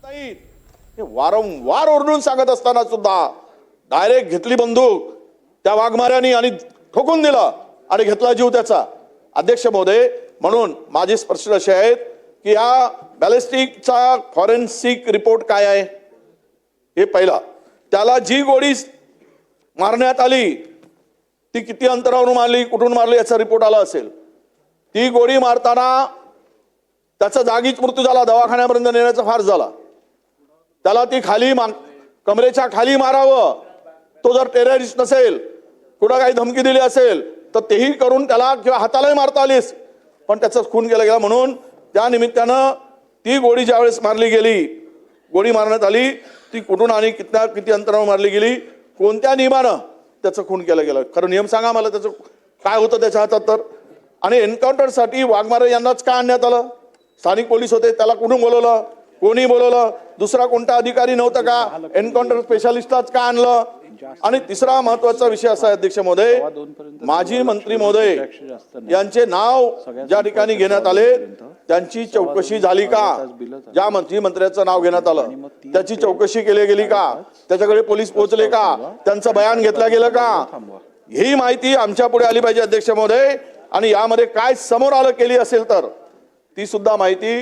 नाही हे वारंवार ओरडून सांगत असताना सुद्धा डायरेक्ट घेतली बंदूक त्या वाघमाऱ्यानी आणि ठोकून दिला आणि घेतला जीव त्याचा. अध्यक्ष महोदय, म्हणून माझे प्रश्न असे आहेत की या बॅलिस्टिकचा फॉरेन्सिक रिपोर्ट काय आहे हे पहिला. त्याला जी गोळी मारण्यात आली ती किती अंतरावरून मारली, कुठून मारली याचा रिपोर्ट आला असेल. ती गोळी मारताना त्याचा जागीच मृत्यू झाला, दवाखान्यापर्यंत नेण्याचा फार झाला. त्याला ती खाली कमरेच्या खाली मारावं. तो जर टेररिस्ट नसेल, कुठं काही धमकी दिली असेल तर तेही करून त्याला किंवा हातालाही मारता आलीस, पण त्याचा खून केला गेला. म्हणून त्या निमित्तानं ती गोळी ज्यावेळेस मारली गेली, गोळी मारण्यात आली, ती कुठून आणि किती अंतरावर मारली गेली, कोणत्या नियमानं त्याचं खून केलं गेलं, खरं नियम सांगा मला, त्याचं काय होतं त्याच्या हातात तर. आणि एन्काउंटरसाठी वाघमारे यांनाच का आणण्यात आलं? स्थानिक पोलीस होते, त्याला कुठून बोलवलं, कोणी बोलवलं, दुसरा कोणता अधिकारी नव्हता का? एन्काउंटर स्पेशालिस्टच का आणलं? आणि तिसरा महत्वाचा विषय असा आहे अध्यक्ष महोदय, माजी मंत्री महोदय यांचे नाव ज्या ठिकाणी घेण्यात आले त्यांची चौकशी झाली का? ज्या मंत्र्याचं नाव घेण्यात आलं त्याची चौकशी केली गेली का? त्याच्याकडे पोलीस पोहोचले का? त्यांचं बयान घेतलं गेलं का? ही माहिती आमच्या पुढे आली पाहिजे अध्यक्ष महोदय. आणि यामध्ये काय समोर आलं केली असेल तर ती सुद्धा माहिती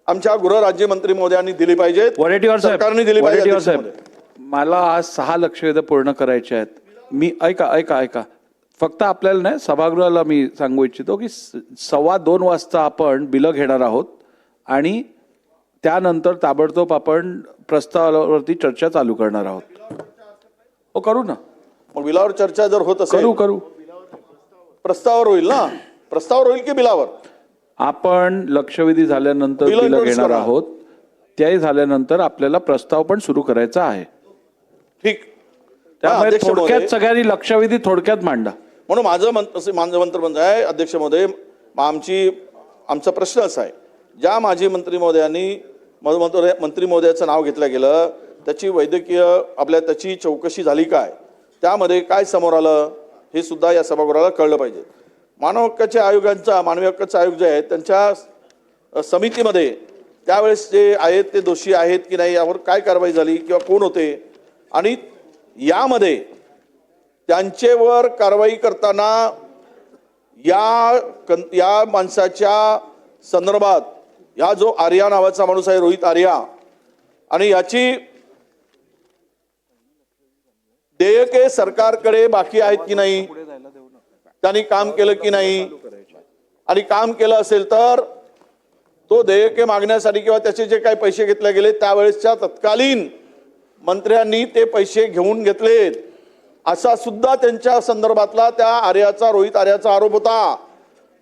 आमच्या गृहराज्यमंत्री महोदयांनी दिली पाहिजे, सरकारने दिली पाहिजे. मला आज 6 लक्षवेध पूर्ण करायचे आहेत. मी ऐका फक्त आपल्याला नाही, सभागृहाला मी सांगू इच्छितो की 2:15 वाजता आपण बिलं घेणार आहोत आणि त्यानंतर ताबडतोब आपण प्रस्तावावरती चर्चा चालू करणार आहोत. हो, करू ना. मग बिलावर चर्चा जर होत असेल, करू प्रस्तावावर होईल ना? प्रस्तावावर होईल की बिलावर? आपण लक्षवेधी झाल्यानंतर बिलं घेणार आहोत, त्याही झाल्यानंतर आपल्याला प्रस्ताव पण सुरू करायचा आहे. ठीक. त्यामुळे थोडक्यात सगळ्यांनी लक्षवेधी थोडक्यात मांडा. म्हणून माझं मंत्र आहे अध्यक्ष महोदय, आमचा प्रश्न असा आहे, ज्या माजी मंत्री महोदयांनी मंत्री महोदयाचं नाव घेतलं गेलं त्याची वैद्यकीय त्याची चौकशी झाली काय, त्यामध्ये काय समोर आलं हे सुद्धा या सभागृहाला कळलं पाहिजे. मानवी हक्काच्या आयोग जे आहेत त्यांच्या समितीमध्ये त्यावेळेस जे आहेत ते दोषी आहेत की नाही यावर काय कारवाई झाली किंवा कोण होते, आणि यामध्ये त्यांचेवर कारवाई करताना या माणसाच्या संदर्भात या जो आर्या नावाचा माणूस आहे, रोहित आर्या, आणि याची देयके सरकारकडे बाकी आहेत की नाही, त्यांनी काम केलं की नाही, आणि काम केलं असेल तर तो देयके मागण्यासाठी किंवा त्याचे जे काही पैसे घेतले गेले त्यावेळेसच्या तत्कालीन मंत्र्यांनी ते पैसे घेऊन घेतलेत असा सुद्धा त्यांच्या संदर्भातला त्या रोहित आर्याचा आरोप होता.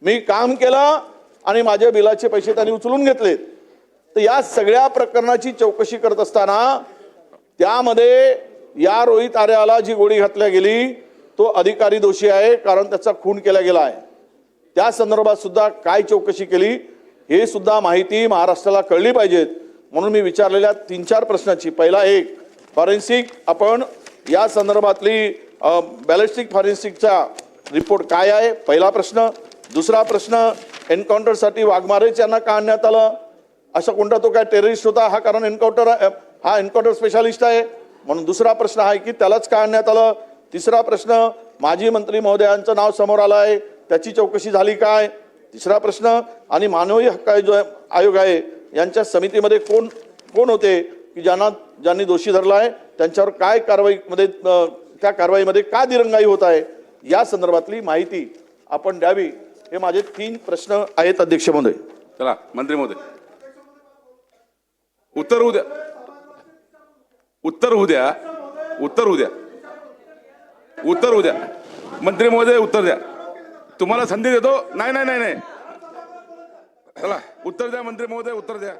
मी काम केलं आणि माझ्या बिलाचे पैसे त्यांनी उचलून घेतलेत. तर या सगळ्या प्रकरणाची चौकशी करत असताना त्यामध्ये या रोहित आर्याला जी गोळी घातल्या गेली तो अधिकारी दोषी आहे, कारण त्याचा खून केला गेला आहे. त्या संदर्भात सुद्धा काय चौकशी केली हे सुद्धा माहिती महाराष्ट्राला कळली पाहिजेत. म्हणून मी विचारलेल्या 3-4 प्रश्नाची, पहिला एक फॉरेन्सिक, आपण या संदर्भातली बॅलिस्टिक फॉरेन्सिकचा रिपोर्ट काय आहे, पहिला प्रश्न. दुसरा प्रश्न, एन्काउंटरसाठी वाघमारेच यांना का आणण्यात आलं? असा कोणता तो काय टेररिस्ट होता हा? कारण हा एन्काउंटर स्पेशालिस्ट आहे म्हणून दुसरा प्रश्न आहे की त्यालाच का आणण्यात आलं? तिसरा प्रश्न, माजी मंत्री महोदयांचं नाव समोर आलं आहे त्याची चौकशी झाली काय? तिसरा प्रश्न, आणि मानवी हक्क आयोग आहे यांच्या समितीमध्ये कोण होते की ज्यांनी दोषी धरला आहे, त्यांच्यावर काय त्या कारवाईमध्ये काय दिरंगाई होत आहे, या संदर्भातली माहिती आपण द्यावी. हे माझे 3 प्रश्न आहेत अध्यक्ष महोदय. चला मंत्री महोदय, उत्तर होऊ द्या. मंत्री महोदय उत्तर द्या. तुम्हाला संधी देतो. नाही. चला उत्तर द्या मंत्री महोदय, उत्तर द्या.